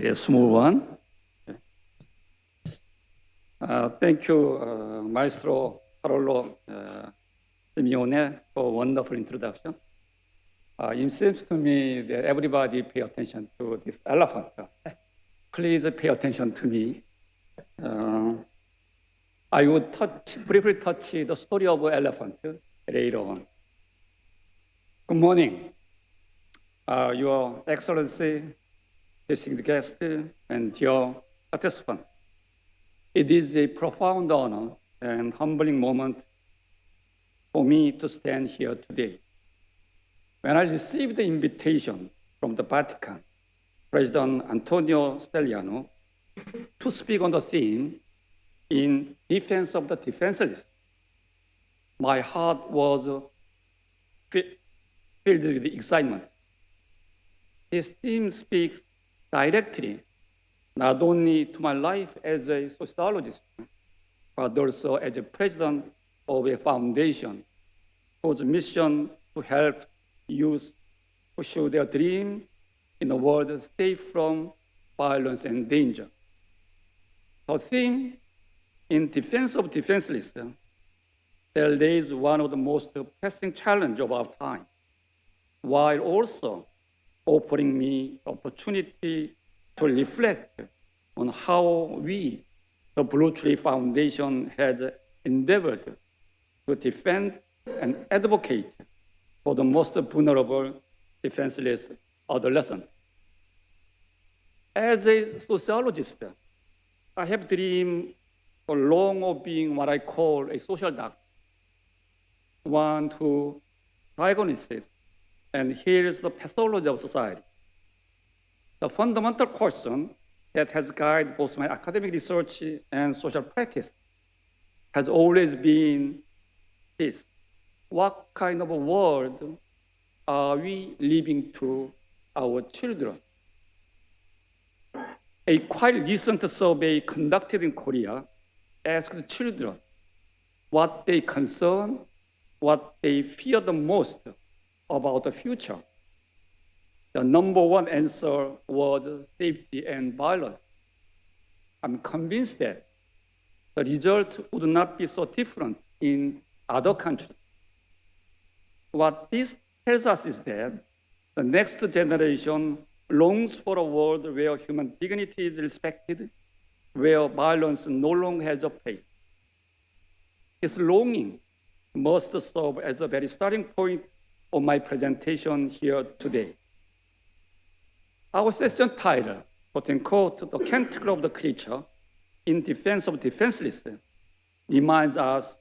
a small one. Thank you, Maestro Carlo Simeone, for a wonderful introduction. It seems to me that everybody pay attention to this elephant. Please pay attention to me. I would briefly touch the story of an elephant later on. Good morning, Your Excellency, distinguished guests, and dear participants. It is a profound honor and humbling moment for me to stand here today. When I received the invitation from the Vatican, President Antonio Stelliano, to speak on the theme in defense of the defenseless, my heart was filled with excitement. This theme speaks directly not only to my life as a sociologist, but also as a president of a foundation whose mission to help youth pursue their dream in a world safe from violence and danger. The theme in defense of defenseless that lays one of the most pressing challenges of our time, while also offering me the opportunity to reflect on how we, the Blue Tree Foundation, has endeavored to defend and advocate for the most vulnerable, defenseless adolescents. As a sociologist, I have dreamed for long of being what I call a social doctor, one who diagnoses and heals the pathology of society. The fundamental question that has guided both my academic research and social practice has always been this: what kind of a world are we leaving to our children? A quite recent survey conducted in Korea asked children what they concern, what they fear the most about the future. The number one answer was safety and violence. I'm convinced that the result would not be so different in other countries. What this tells us is that the next generation longs for a world where human dignity is respected, where violence no longer has a place. This longing must serve as the very starting point of my presentation here today. Our session title, quote unquote, "The Canticle of the Creature in Defense of Defenseless," reminds us,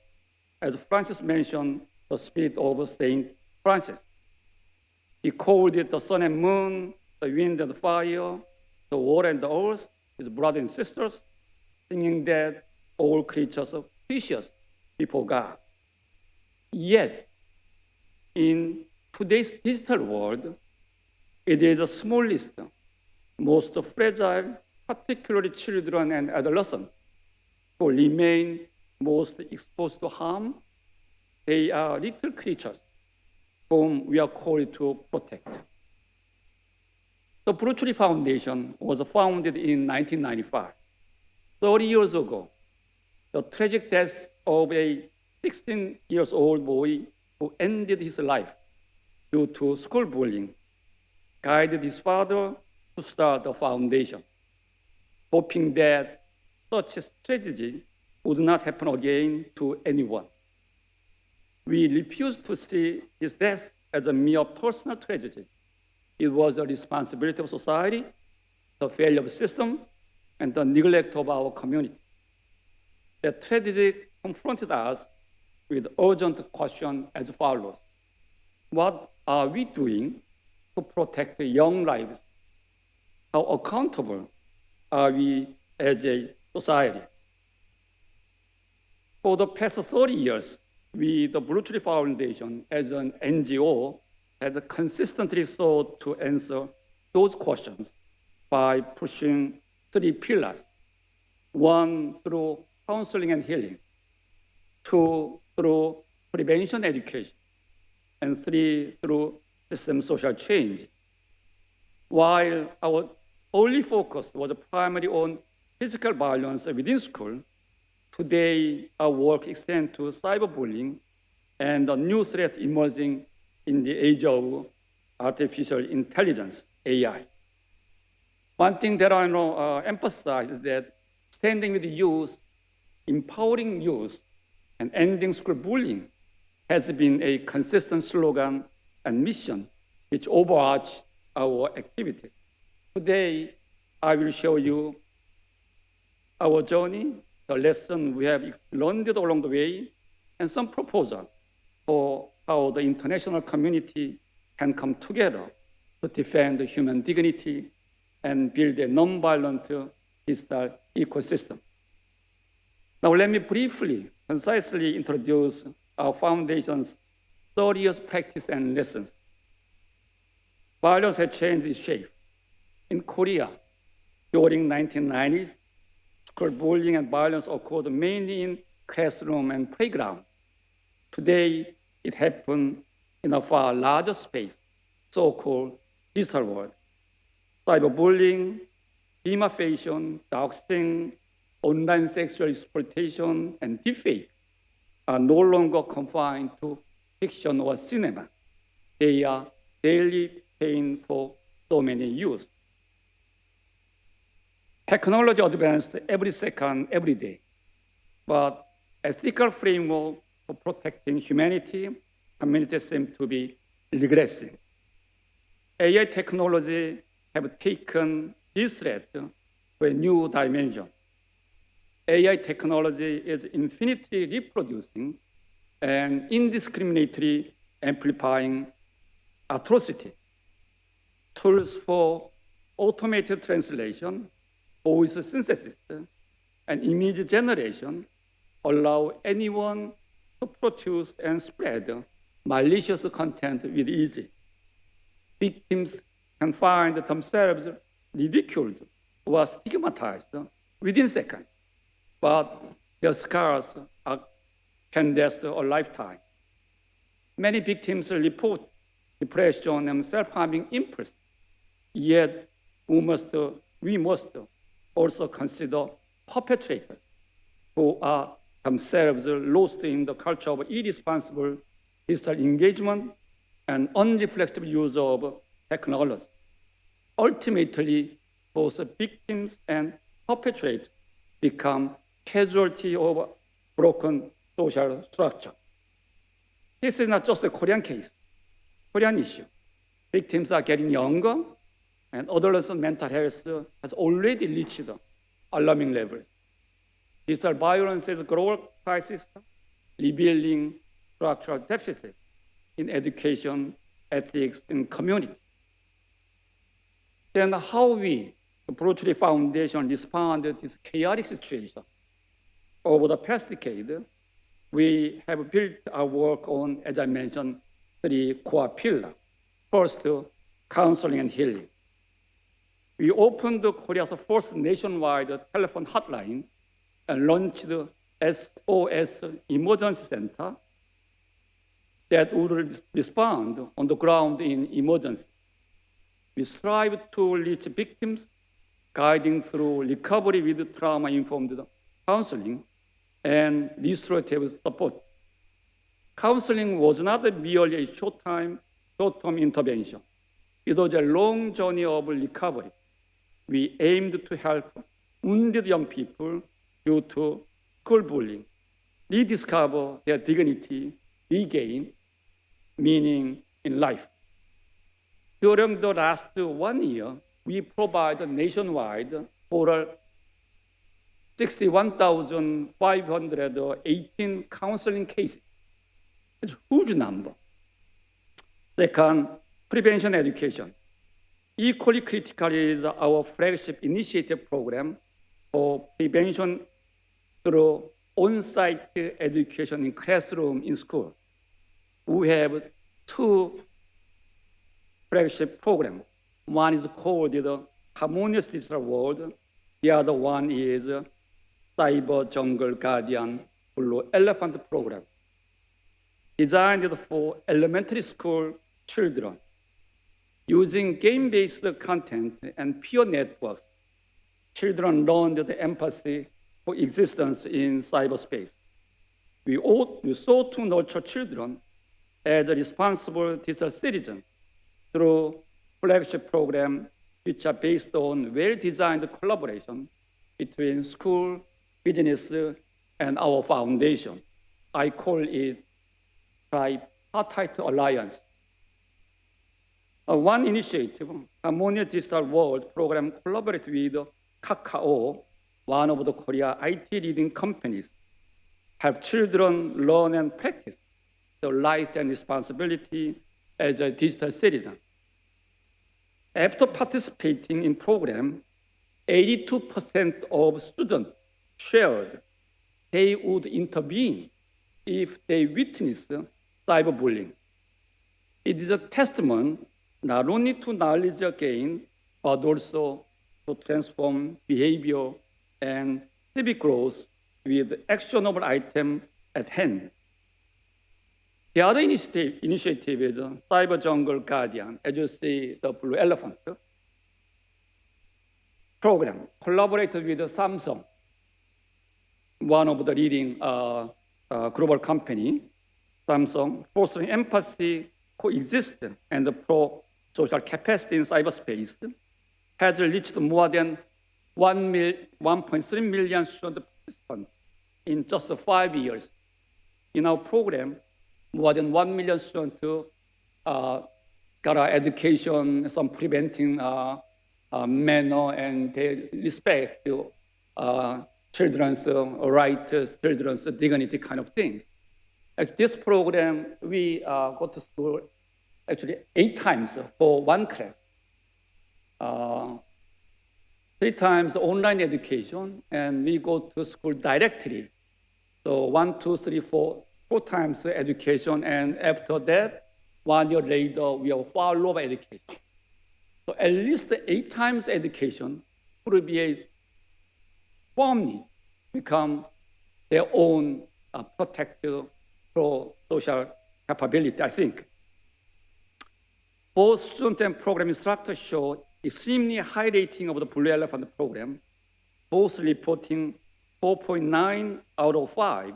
as Francis mentioned, the spirit of Saint Francis. He called it the sun and moon, the wind and the fire, the water and the earth, his brothers and sisters, singing that all creatures are precious before God. Yet, in today's digital world, it is the smallest, most fragile, particularly children and adolescents, who remain most exposed to harm. They are little creatures whom we are called to protect. The Blue Tree Foundation was founded in 1995. 30 years ago, the tragic death of a 16-year-old boy who ended his life due to school bullying guided his father to start the foundation, hoping that such a tragedy would not happen again to anyone. We refused to see his death as a mere personal tragedy. It was a responsibility of society, the failure of the system, and the neglect of our community. The tragedy confronted us with urgent question as follows: what are we doing to protect young lives? How accountable are we as a society? For the past 30 years, we, the Blue Tree Foundation, as an NGO, has consistently sought to answer those questions by pushing three pillars. One, through counseling and healing. Two, through prevention education. And three, through system social change. While our early focus was primarily on physical violence within school. Today, our work extends to cyberbullying and the new threats emerging in the age of artificial intelligence, AI. One thing that I want to emphasize is that standing with youth, empowering youth, and ending school bullying has been a consistent slogan and mission which overarch our activities. Today, I will show you our journey, the lesson we have learned along the way, and some proposals for how the international community can come together to defend human dignity and build a non-violent digital ecosystem. Now, let me briefly, concisely introduce our foundation's 30 years practice and lessons. Violence has changed its shape. In Korea, during 1990s, school bullying and violence occurred mainly in classroom and playground. Today, it happens in a far larger space, so-called digital world. Cyberbullying, demonization, doxing, online sexual exploitation, and deepfake are no longer confined to fiction or cinema. They are daily pain for so many youth. Technology advances every second, every day, but ethical framework for protecting humanity, communities seem to be regressing. AI technology have taken this threat to a new dimension. AI technology is infinitely reproducing and indiscriminately amplifying atrocity. Tools for automated translation, voice synthesis, and image generation allow anyone to produce and spread malicious content with ease. Victims can find themselves ridiculed or stigmatized within seconds, but their scars can last a lifetime. Many victims report depression and self-harming impulse, yet we must also consider perpetrators who are themselves lost in the culture of irresponsible digital engagement and unreflective use of technology. Ultimately, both victims and perpetrators become casualty of broken social structure. This is not just a Korean case, Korean issue. Victims are getting younger, and adolescent mental health has already reached alarming levels. Digital violence is a global crisis, revealing structural deficits in education, ethics, and community. Then how we, the Proliferation Foundation, respond to this chaotic situation? Over the past decade, we have built our work on, as I mentioned, 3 core pillars. First, counseling and healing. We opened Korea's first nationwide telephone hotline and launched the SOS Emergency Center that would respond on the ground in emergency. We strive to reach victims, guiding through recovery with trauma-informed counseling and restorative support. Counseling was not merely a short-term intervention. It was a long journey of recovery. We aimed to help wounded young people due to school bullying rediscover their dignity, regain meaning in life. During the last 1 year, we provided nationwide for 61,518 counseling cases. It's a huge number. Second, prevention education. Equally critical is our flagship initiative program for prevention through on-site education in classroom in school. We have 2 flagship programs. One is called the Harmonious Digital World. The other one is Cyber Jungle Guardian Blue Elephant Program, designed for elementary school children. Using game-based content and peer networks, children learned the empathy for existence in cyberspace. We sought to nurture children as a responsible digital citizen through flagship programs which are based on well-designed collaboration between school, business, and our foundation. I call it tripartite alliance. One initiative, Harmonious Digital World program, collaborated with Kakao, one of the Korea IT leading companies, help children learn and practice the rights and responsibility as a digital citizen. After participating in program, 82% of students shared they would intervene if they witnessed cyberbullying. It is a testament not only to knowledge gain, but also to transform behavior and civic growth with actionable item at hand. The other initiative is Cyber Jungle Guardian, as you see the blue elephant program, collaborated with Samsung, one of the leading global company, Samsung, fostering empathy, coexistence, and pro-social capacity in cyberspace, has reached more than 1.3 million student participants in just 5 years. In our program, more than 1 million students got education, some preventing manner, and they respect children's rights, children's dignity kind of things. At this program, we go to school actually 8 times for one class. 3 times online education, and we go to school directly. So 1, 2, 3, 4 times education, and after that, 1 year later, we have follow-up education. So at least 8 times education would be a firmly become their own protective pro-social capability, I think. Both student and program instructors show extremely high rating of the Blue Elephant program, both reporting 4.9 out of 5.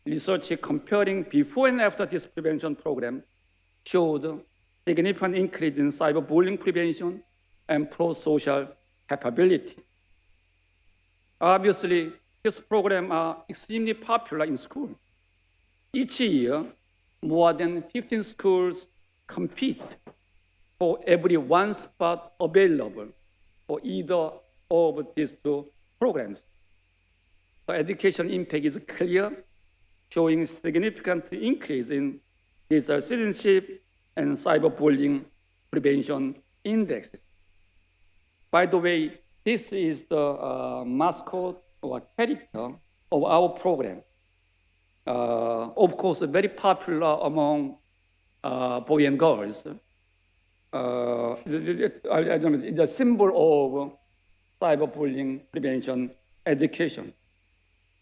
Research comparing before and after this prevention program showed significant increase in cyberbullying prevention and pro-social capability. Obviously, this program are extremely popular in school. Each year, more than 15 schools compete for every 1 spot available for either of these 2 programs. The education impact is clear, showing significant increase in digital citizenship and cyberbullying prevention indexes. By the way, this is the mascot or character of our program. Of course, very popular among boys and girls. It's a symbol of cyberbullying prevention education.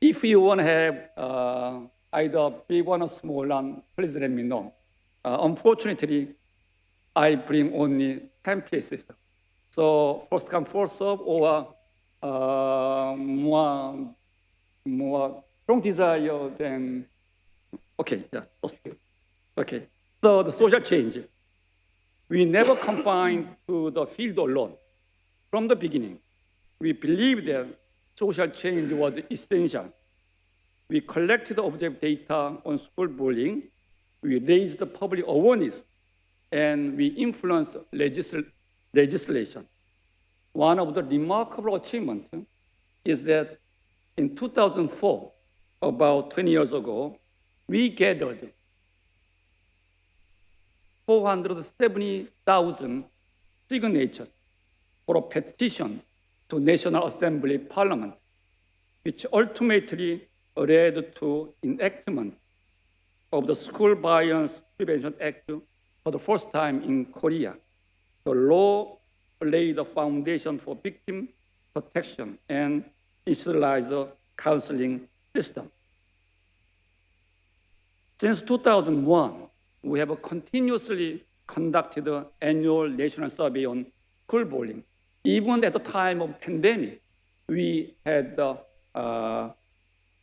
If you want to have either big one or small one, please let me know. Unfortunately, I bring only 10 pieces. So first come, first serve, or more strong desire than, okay, yeah, okay. So the social change, we never confined to the field alone. From the beginning, we believed that social change was essential. We collected objective data on school bullying, we raised the public awareness, and we influenced legislation. One of the remarkable achievements is that in 2004, about 20 years ago, we gathered 470,000 signatures for a petition to National Assembly Parliament, which ultimately led to enactment of the School Violence Prevention Act for the first time in Korea. The law laid the foundation for victim protection and institutionalized the counseling system. Since 2001, we have continuously conducted an annual national survey on school bullying. Even at the time of pandemic, we had the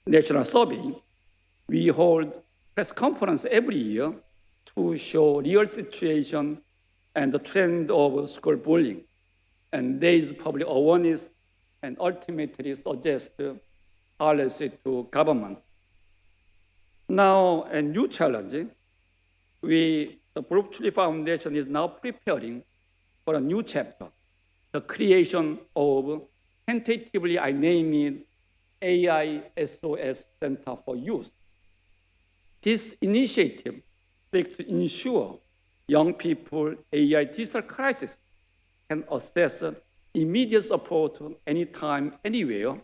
national survey. We hold press conference every year to show real situation and the trend of school bullying, and raise public awareness and ultimately suggest policy to government. Now, a new challenge. The Brooktree Foundation is now preparing for a new chapter, the creation of, tentatively I name it, AI SOS Center for Youth. This initiative seeks to ensure young people AI digital crisis can access immediate support anytime, anywhere,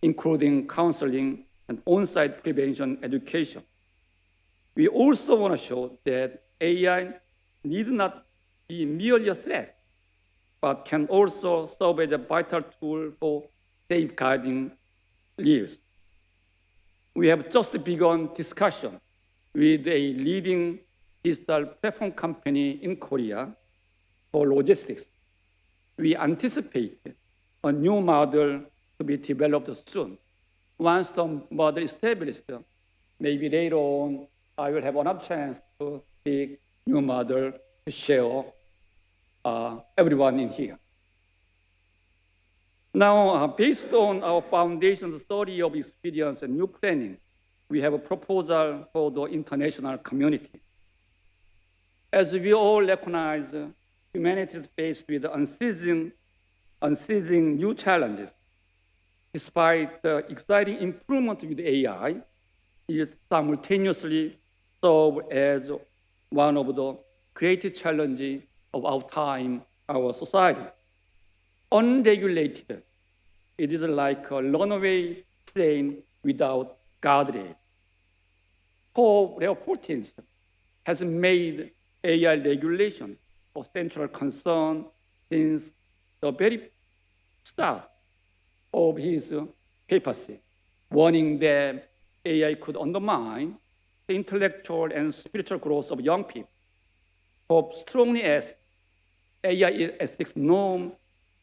including counseling and on-site prevention education. We also want to show that AI need not be merely a threat, but can also serve as a vital tool for safeguarding lives. We have just begun discussion with a leading digital platform company in Korea for logistics. We anticipate a new model to be developed soon. Once the model is established, maybe later on, I will have another chance to speak new model to share everyone in here. Now, based on our foundation's story of experience and new planning, we have a proposal for the international community. As we all recognize, humanity is faced with unceasing new challenges. Despite the exciting improvement with AI, it simultaneously serves as one of the greatest challenges of our time, our society. Unregulated, it is like a runaway train without guardrail. Pope Leo XIV has made AI regulation a central concern since the very start of his papacy, warning that AI could undermine the intellectual and spiritual growth of young people. Pope strongly asked AI ethics norm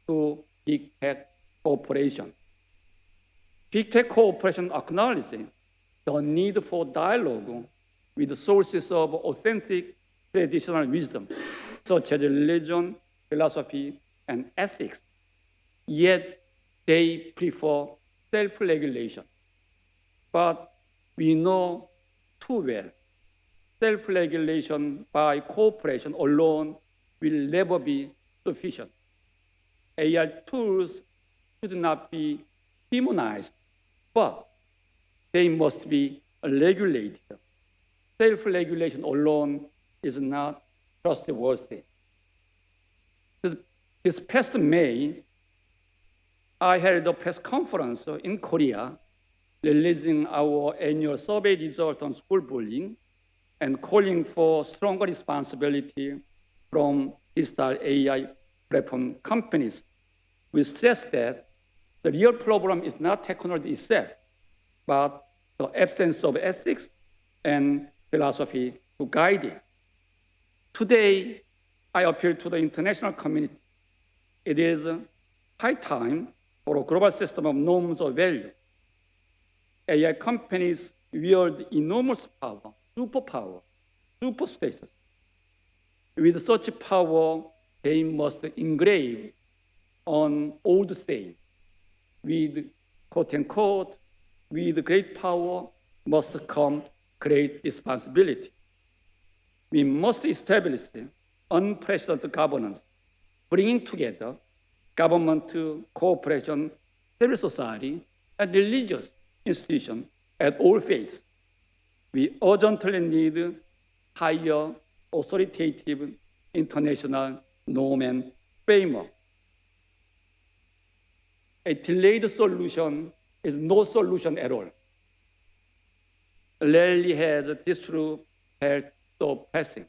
to big tech cooperation. Big tech cooperation acknowledges the need for dialogue with the sources of authentic traditional wisdom, such as religion, philosophy, and ethics. Yet they prefer self-regulation. But we know too well, self-regulation by cooperation alone will never be sufficient. AI tools should not be demonized, but they must be regulated. Self-regulation alone is not trustworthy. This past May, I held a press conference in Korea, releasing our annual survey result on school bullying and calling for stronger responsibility from digital AI platform companies. We stress that the real problem is not technology itself, but the absence of ethics and philosophy to guide it. Today, I appeal to the international community. It is high time for a global system of norms or value. AI companies wield enormous power, superpower, super status. With such power, they must engrave on old saying, with quote unquote, with great power must come great responsibility. We must establish unprecedented governance, bringing together government, cooperation, civil society, and religious institutions at all phases. We urgently need higher authoritative international norm and framework. A delayed solution is no solution at all. Rarely has this truth felt so pressing.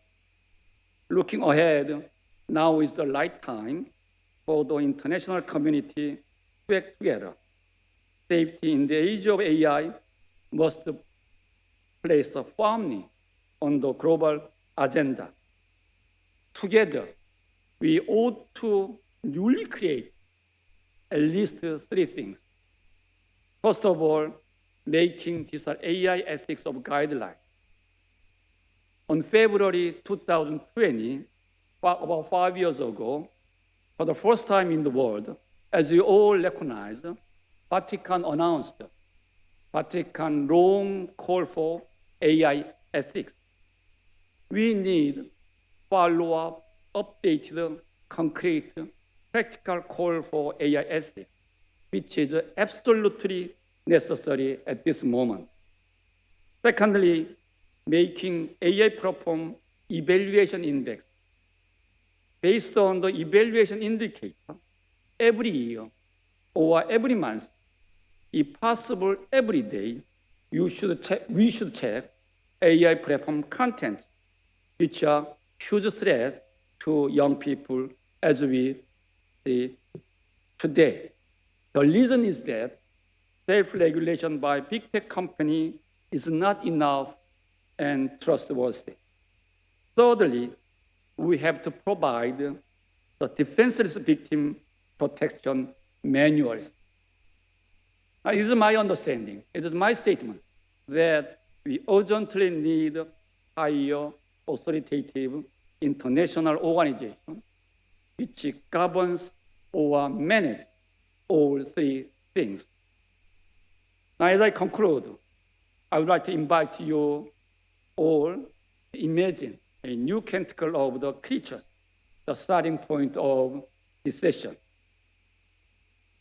Looking ahead, now is the right time for the international community to act together. Safety in the age of AI must be placed firmly on the global agenda. together, we ought to newly create at least three things. First of all, making digital AI ethics of guidelines. On February 2020, about 5 years ago, for the first time in the world, as we all recognize, Vatican announced Vatican long call for AI ethics. We need follow-up, updated, concrete, practical call for AI ethics, which is absolutely necessary at this moment. Secondly, making AI platform evaluation index. Based on the evaluation indicator, every year or every month, if possible every day, we should check AI platform content, which are huge threat to young people as we see today. The reason is that self-regulation by big tech company is not enough and trustworthy. Thirdly, we have to provide the defenseless victim protection manuals. Now, it is my understanding, it is my statement, that we urgently need higher authoritative international organization which governs or manages all three things. Now, as I conclude, I would like to invite you all to imagine a new canticle of the creatures, the starting point of this session.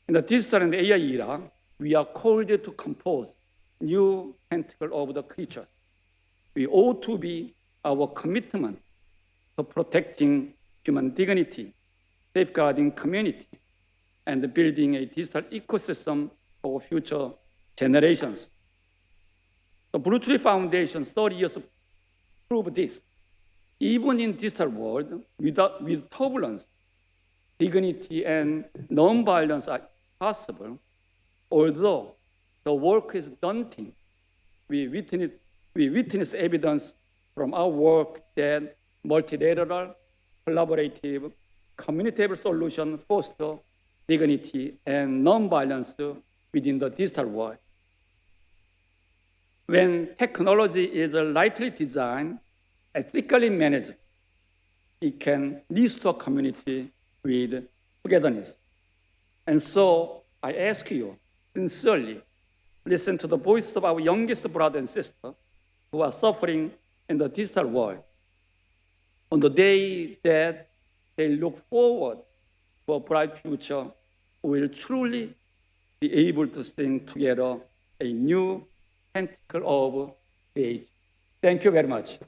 In the digital and AI era, we are called to compose new canticle of the creatures. We ought to be our commitment to protecting human dignity, safeguarding community, and building a digital ecosystem for future generations. The Blue Tree Foundation 30 years proved this. Even in digital world, with turbulence, dignity and non-violence are possible. Although the work is daunting, we witness evidence from our work that multilateral, collaborative, community-based solutions foster dignity and non-violence within the digital world. When technology is rightly designed, ethically managed, it can restore community with togetherness. And so I ask you, sincerely, listen to the voice of our youngest brother and sister who are suffering in the digital world. On the day that they look forward to a bright future, we will truly be able to sing together a new canticle of age. Thank you very much.